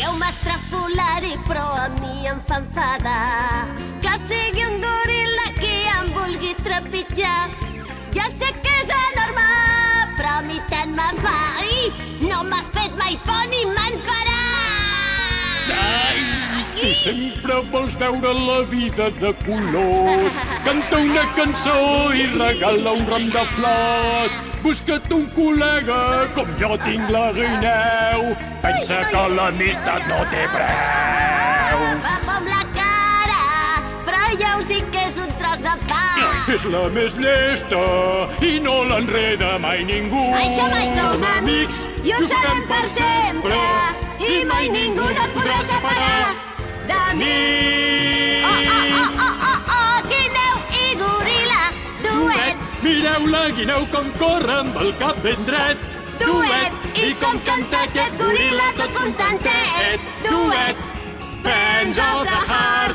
Dieu m'estrafolari, però a mi em fa enfadar que sigui un goril·la qui em vulgui trepitjar. Ja sé que és enorme, però a mi tant me fa. Ai, no m'ha fet mai por ni me'n farà. Ai, si sempre vols veure la vida de colors, canta una cançó i regala un ram de flors. Busca't un col·lega com jo tinc la Guineu. Pensa que l'amistat no té preu. Va amb la cara, però ja us dic que és un tros de pa. És la més llesta i no l'enreda mai ningú. Això mai som amics i ho serem per sempre. I mai ningú no et podrà separar de mi. Oh, guineu i goril·la, duet. Mireu la guineu com corre amb el cap ben dret. Duet, i com canta aquest goril·la tot contentet. Duet, friends of the heart.